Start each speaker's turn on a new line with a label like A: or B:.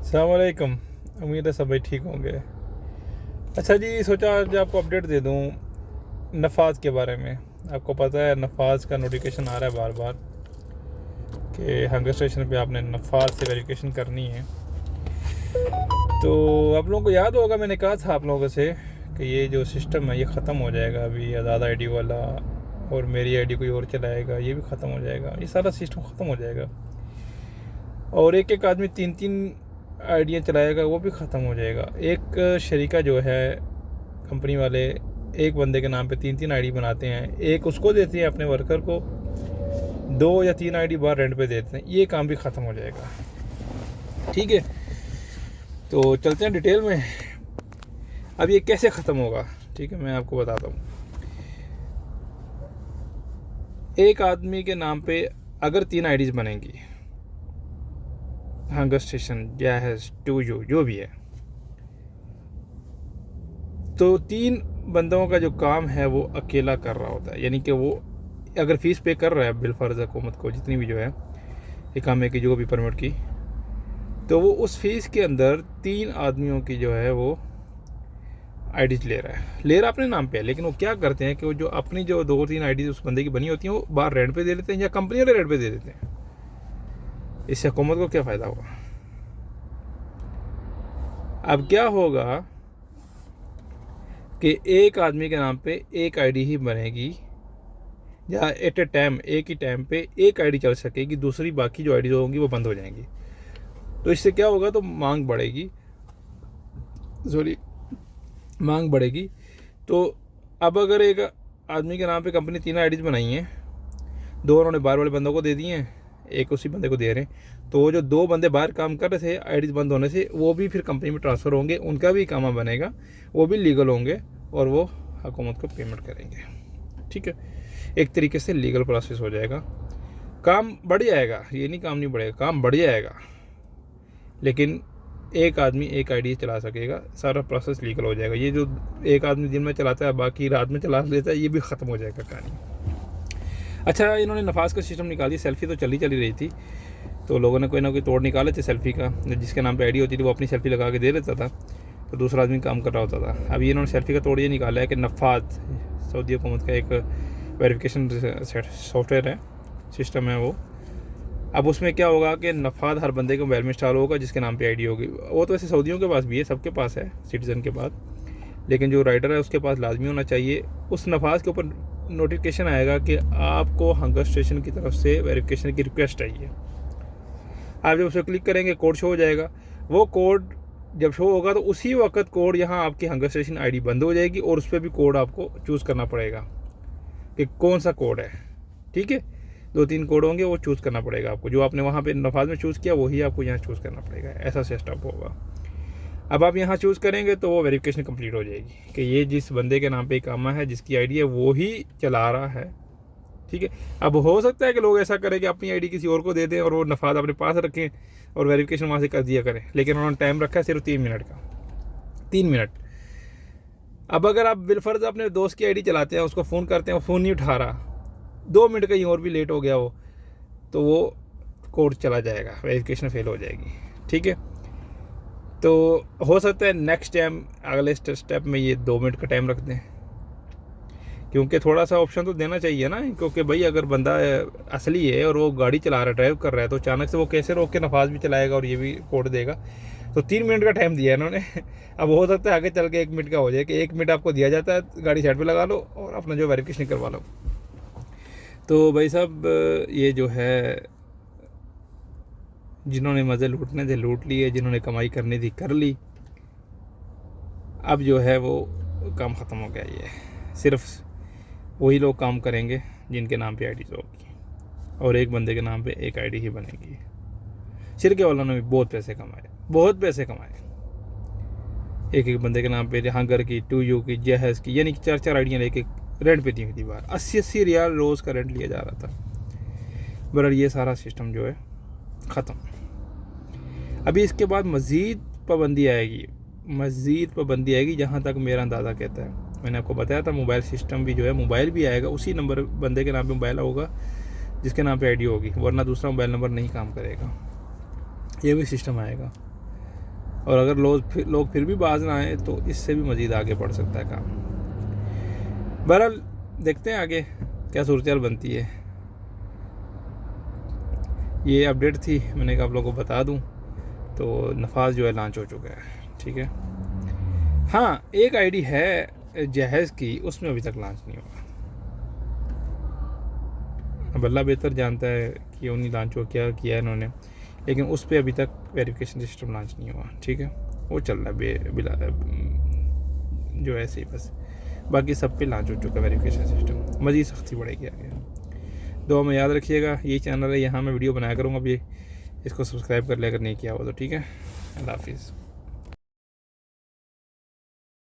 A: अस्सलाम वालेकुम। उम्मीद है सब भाई ठीक होंगे। अच्छा जी, सोचा आज आपको अपडेट दे दूं नफाज के बारे में। आपको पता है नफाज का नोटिफिकेशन आ रहा है बार बार कि हंगर स्टेशन पे आपने नफाज से वेरिफिकेशन करनी है। तो आप लोगों को याद होगा, मैंने कहा था आप लोगों से कि ये जो सिस्टम है ये ख़त्म हो जाएगा। अभी आज़ाद आईडी वाला और मेरी आईडी कोई और चलाएगा, ये भी ख़त्म हो जाएगा। ये सारा सिस्टम ख़त्म हो जाएगा और एक एक आदमी तीन तीन आइडिया चलाएगा, वो भी ख़त्म हो जाएगा। एक शरीका जो है कंपनी वाले एक बंदे के नाम पे तीन तीन आईडी बनाते हैं, एक उसको देते हैं अपने वर्कर को, 2 या 3 आईडी बाहर रेंट पे देते हैं। ये काम भी ख़त्म हो जाएगा। ठीक है, तो चलते हैं डिटेल में। अब ये कैसे ख़त्म होगा, ठीक है, मैं आपको बताता हूँ। एक आदमी के नाम पे अगर 3 आईडीज़ बनेंगी, Hunger Station, Jazz, to you, जो भी है, तो 3 बंदों का जो काम है वो अकेला कर रहा होता है। यानी कि वो अगर फ़ीस पे कर रहा है बिलफर्ज हुकूमत को, जितनी भी जो है इकामे की, जो भी परमिट की, तो वो उस फीस के अंदर 3 आदमियों की जो है वो आईडीज ले रहा अपने नाम पे है। लेकिन वो क्या करते हैं कि वो जो अपनी जो 2-3 आईडीज उस बंदे की बनी होती हैं वो बाहर रेंट पे दे देते हैं या कंपनी वाले रेंट पे दे देते हैं। इससे हुकूमत को क्या फ़ायदा होगा? अब क्या होगा कि एक आदमी के नाम पे एक आईडी ही बनेगी, या एट ए टाइम, एक ही टाइम पे एक आईडी चल सकेगी, दूसरी बाकी जो आईडीज होंगी वो बंद हो जाएंगी। तो इससे क्या होगा, तो मांग बढ़ेगी, मांग बढ़ेगी। तो अब अगर एक आदमी के नाम पे कंपनी 3 आईडीज बनाई हैं, 2 उन्होंने बाहर वाले बंदों को दे दी हैं, एक उसी बंदे को दे रहे हैं, तो वो जो 2 बंदे बाहर काम कर रहे थे आईडीज बंद होने से, वो भी फिर कंपनी में ट्रांसफ़र होंगे, उनका भी कामा बनेगा, वो भी लीगल होंगे और वो हुकूमत को पेमेंट करेंगे। ठीक है, एक तरीके से लीगल प्रोसेस हो जाएगा, काम बढ़ जाएगा। ये नहीं काम नहीं बढ़ेगा, काम बढ़ जाएगा, लेकिन एक आदमी एक आईडी चला सकेगा, सारा प्रोसेस लीगल हो जाएगा। ये जो एक आदमी दिन में चलाता है बाकी रात में चला लेता है, ये भी ख़त्म हो जाएगा कहानी। अच्छा, इन्होंने नफाज का सिस्टम निकाल दिया। सेल्फ़ी तो चली रही थी, तो लोगों ने कोई ना कोई तोड़ निकाले थे सेल्फ़ी का। जिसके नाम पे आईडी होती थी वो अपनी सेल्फ़ी लगा के दे देता था, तो दूसरा आदमी काम कर रहा होता था। अभी इन्होंने सेल्फ़ी का तोड़ ये निकाला है कि नफाज सऊदी हुकूमत का एक वेरिफिकेशन सॉफ्टवेयर है, सिस्टम है वो। अब उसमें क्या होगा कि नफाद हर बंदे के मोबाइल में इंस्टॉल होगा जिसके नाम पे आईडी होगी। वो तो वैसे सऊदियों के पास भी है, सबके पास है सिटीज़न के बाद, लेकिन जो राइडर है उसके पास लाजमी होना चाहिए। उस नफाज के ऊपर नोटिफिकेशन आएगा कि आपको हंगर स्टेशन की तरफ से वेरिफिकेशन की रिक्वेस्ट आई है। आप जब उस पर क्लिक करेंगे कोड शो हो जाएगा। वो कोड जब शो होगा तो उसी वक्त कोड यहाँ आपकी हंगर स्टेशन आईडी बंद हो जाएगी और उस पर भी कोड आपको चूज़ करना पड़ेगा कि कौन सा कोड है। ठीक है, 2-3 कोड होंगे, वो चूज़ करना पड़ेगा आपको। जो आपने वहाँ पे नफाज में चूज़ किया वही आपको यहाँ चूज़ करना पड़ेगा। ऐसा सिस्टम होगा। अब आप यहाँ चूज़ करेंगे तो वो वेरिफिकेशन कंप्लीट हो जाएगी कि ये जिस बंदे के नाम पे कामा है, जिसकी आईडी है, वो ही चला रहा है। ठीक है, अब हो सकता है कि लोग ऐसा करें कि अपनी आईडी किसी और को दे दें और वो नफाज अपने पास रखें और वेरिफिकेशन वहाँ से कर दिया करें, लेकिन उन्होंने टाइम रखा है सिर्फ 3 मिनट का, 3 मिनट। अब अगर आप बिलफर्ज अपने दोस्त की आईडी चलाते हैं, उसको फ़ोन करते हैं, वो फ़ोन नहीं उठा रहा, 2 मिनट कहीं और भी लेट हो गया वो, तो वो कोड चला जाएगा, वेरिफिकेशन फेल हो जाएगी। ठीक है, तो हो सकता है नेक्स्ट टाइम अगले स्टेप में ये 2 मिनट का टाइम रख दें, क्योंकि थोड़ा सा ऑप्शन तो देना चाहिए ना। क्योंकि भाई अगर बंदा असली है और वो गाड़ी चला रहा है, ड्राइव कर रहा है, तो अचानक से वो कैसे रोक के नफाज भी चलाएगा और ये भी कोड देगा। तो 3 मिनट का टाइम दिया है इन्होंने। अब हो सकता है आगे चल के 1 मिनट का हो जाए कि 1 मिनट आपको दिया जाता है, गाड़ी साइड पे लगा लो और अपना जो वेरिफिकेशन करवा लो। तो भाई साहब, ये जो है, जिन्होंने मज़े लूटने थे लूट लिए, जिन्होंने कमाई करनी थी कर ली। अब जो है वो काम ख़त्म हो गया। ये सिर्फ वही लोग काम करेंगे जिनके नाम पे आईडी होगी और एक बंदे के नाम पे एक आईडी ही बनेगी। शिरके वालों ने भी बहुत पैसे कमाए, बहुत पैसे कमाए। एक एक बंदे के नाम पे हंगर की, टू यू की, जहेज की, यानी कि 4-4 आईडियाँ लेके रेंट पे दी हुई थी बाहर। 80-80 रियाल रोज़ का रेंट लिया जा रहा था। बहरहाल ये सारा सिस्टम जो है ख़त्म। अभी इसके बाद मज़ीद पाबंदी आएगी, मज़ीद पाबंदी आएगी, जहाँ तक मेरा अंदाज़ा कहता है। मैंने आपको बताया था मोबाइल सिस्टम भी जो है, मोबाइल भी आएगा, उसी नंबर बंदे के नाम पे मोबाइल होगा जिसके नाम पे आईडी होगी, वरना दूसरा मोबाइल नंबर नहीं काम करेगा। ये भी सिस्टम आएगा। और अगर लोग फिर भी बाज ना आए तो इससे भी मज़ीद आगे बढ़ सकता है काम। बहरहाल देखते हैं आगे क्या सूरत बनती है। ये अपडेट थी, मैंने कहा आप लोगों को बता दूं। तो नफाज जो है लॉन्च हो चुका है, ठीक है। हाँ, एक आईडी है जहेज़ की, उसमें अभी तक लॉन्च नहीं हुआ। अब अल्लाह बेहतर जानता है कि उन्हीं लॉन्च हो क्या किया है इन्होंने, लेकिन उस पर अभी तक वेरिफिकेशन सिस्टम लॉन्च नहीं हुआ, ठीक है। वो चल रहा है जो ऐसे ही बस। बाकी सब पे लॉन्च हो चुका है वेरिफिकेशन सिस्टम। मज़ीद सख्ती बढ़ेगी आगे। दुआ में याद रखिएगा, ये चैनल है, यहाँ मैं वीडियो बनाया करूँगा अभी, इसको सब्सक्राइब कर लिया अगर नहीं किया हो तो, ठीक है। अल्लाह हाफिज़।